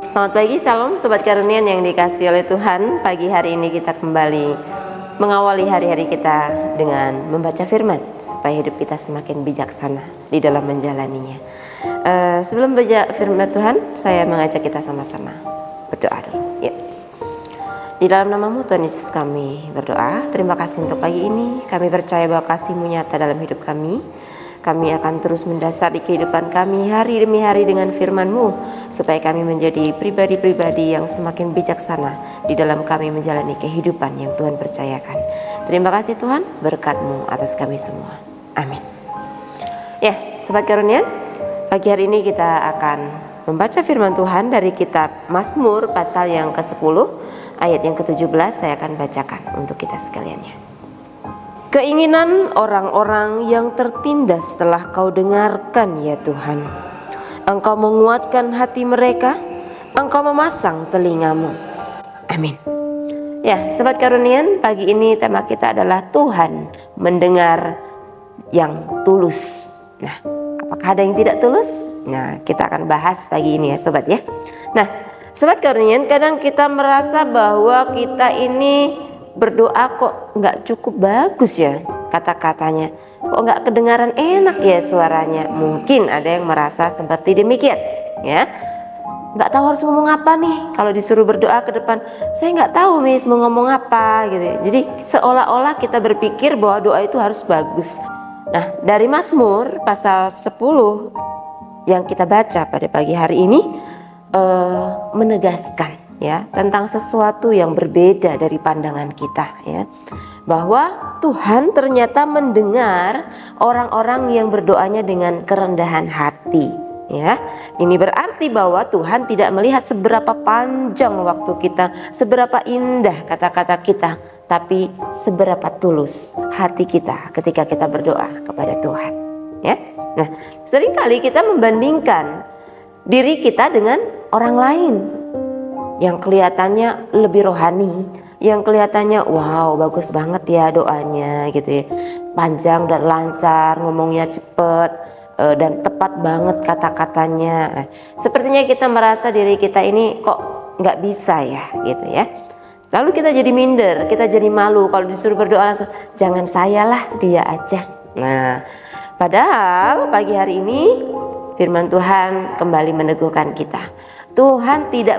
Selamat pagi, salam Sobat Karunian yang dikasihi oleh Tuhan. Pagi hari ini kita kembali mengawali hari-hari kita dengan membaca firman supaya hidup kita semakin bijaksana di dalam menjalaninya. Sebelum baca firman Tuhan, saya mengajak kita sama-sama berdoa dulu. Ya. Di dalam nama-Mu Tuhan Yesus kami berdoa. Terima kasih untuk pagi ini. Kami percaya bahwa kasih-Mu nyata dalam hidup kami. Kami akan terus mendasari kehidupan kami hari demi hari dengan firman-Mu, supaya kami menjadi pribadi-pribadi yang semakin bijaksana di dalam kami menjalani kehidupan yang Tuhan percayakan. Terima kasih Tuhan, berkat-Mu atas kami semua. Amin. Ya, Sobat Karunian, pagi hari ini kita akan membaca firman Tuhan dari kitab Mazmur pasal yang ke-10, ayat yang ke-17. Saya akan bacakan untuk kita sekaliannya. Keinginan orang-orang yang tertindas telah Kau dengarkan ya Tuhan. Engkau menguatkan hati mereka, Engkau memasang telinga-Mu. Amin. Ya, Sobat Karunian, pagi ini tema kita adalah Tuhan mendengar yang tulus. Nah, apakah ada yang tidak tulus? Nah, kita akan bahas pagi ini ya Sobat ya. Nah, Sobat Karunian, kadang kita merasa bahwa kita ini berdoa kok nggak cukup bagus ya kata-katanya, kok nggak kedengaran enak ya suaranya. Mungkin ada yang merasa seperti demikian ya, nggak tahu harus ngomong apa nih kalau disuruh berdoa ke depan. Saya nggak tahu Miss mau ngomong apa gitu. Jadi seolah-olah kita berpikir bahwa doa itu harus bagus. Nah, dari Mazmur pasal 10 yang kita baca pada pagi hari ini menegaskan ya tentang sesuatu yang berbeda dari pandangan kita ya, bahwa Tuhan ternyata mendengar orang-orang yang berdoanya dengan kerendahan hati ya. Ini berarti bahwa Tuhan tidak melihat seberapa panjang waktu kita, seberapa indah kata-kata kita, tapi seberapa tulus hati kita ketika kita berdoa kepada Tuhan ya. Nah, seringkali kita membandingkan diri kita dengan orang lain yang kelihatannya lebih rohani, yang kelihatannya wow bagus banget ya doanya gitu ya, panjang dan lancar, ngomongnya cepet dan tepat banget kata-katanya. Sepertinya kita merasa diri kita ini kok nggak bisa ya gitu ya. Lalu kita jadi minder, kita jadi malu kalau disuruh berdoa langsung jangan saya lah, dia aja. Nah, padahal pagi hari ini firman Tuhan kembali meneguhkan kita. Tuhan tidak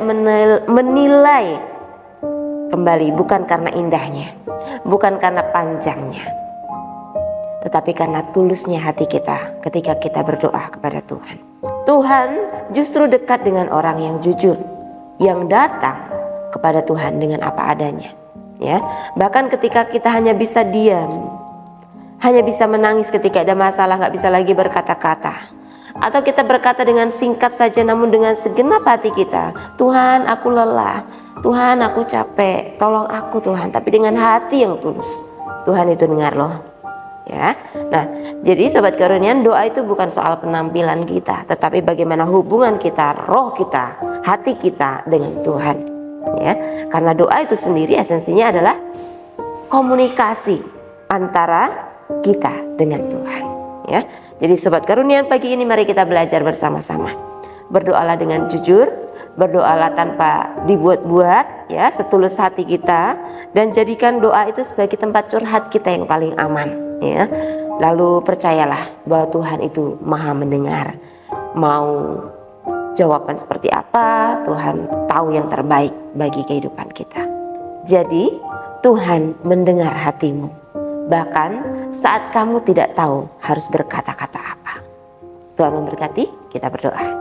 menilai kembali bukan karena indahnya, bukan karena panjangnya, tetapi karena tulusnya hati kita ketika kita berdoa kepada Tuhan. Tuhan justru dekat dengan orang yang jujur, yang datang kepada Tuhan dengan apa adanya ya. Bahkan ketika kita hanya bisa diam, hanya bisa menangis ketika ada masalah, gak bisa lagi berkata-kata, atau kita berkata dengan singkat saja namun dengan segenap hati kita, Tuhan aku lelah, Tuhan aku capek, tolong aku Tuhan, tapi dengan hati yang tulus, Tuhan itu dengar loh ya. Nah, jadi Sobat Karunian, doa itu bukan soal penampilan kita, tetapi bagaimana hubungan kita, roh kita, hati kita dengan Tuhan ya. Karena doa itu sendiri esensinya adalah komunikasi antara kita dengan Tuhan ya. Jadi Sobat Karunian, pagi ini mari kita belajar bersama-sama. Berdoalah dengan jujur, berdoalah tanpa dibuat-buat ya, setulus hati kita, dan jadikan doa itu sebagai tempat curhat kita yang paling aman ya. Lalu percayalah bahwa Tuhan itu Maha mendengar. Mau jawaban seperti apa, Tuhan tahu yang terbaik bagi kehidupan kita. Jadi Tuhan mendengar hatimu, bahkan saat kamu tidak tahu harus berkata-kata apa. Tuhan memberkati, kita berdoa.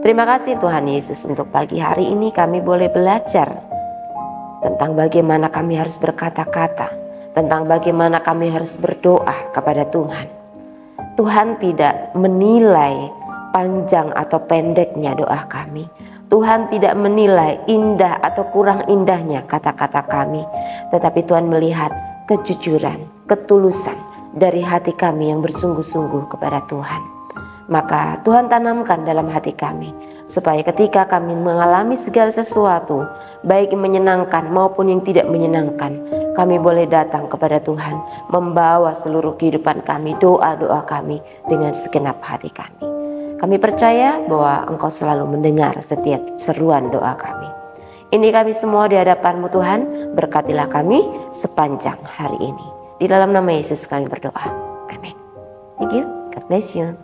Terima kasih Tuhan Yesus untuk pagi hari ini kami boleh belajar tentang bagaimana kami harus berkata-kata, tentang bagaimana kami harus berdoa kepada Tuhan. Tuhan tidak menilai panjang atau pendeknya doa kami. Tuhan tidak menilai indah atau kurang indahnya kata-kata kami, tetapi Tuhan melihat kejujuran, ketulusan dari hati kami yang bersungguh-sungguh kepada Tuhan. Maka Tuhan tanamkan dalam hati kami, supaya ketika kami mengalami segala sesuatu, baik yang menyenangkan maupun yang tidak menyenangkan, kami boleh datang kepada Tuhan, membawa seluruh kehidupan kami, doa-doa kami dengan segenap hati kami. Kami percaya bahwa Engkau selalu mendengar setiap seruan doa kami. Ini kami semua di hadapan-Mu Tuhan, berkatilah kami sepanjang hari ini. Di dalam nama Yesus kami berdoa. Amin. Thank you. God bless you.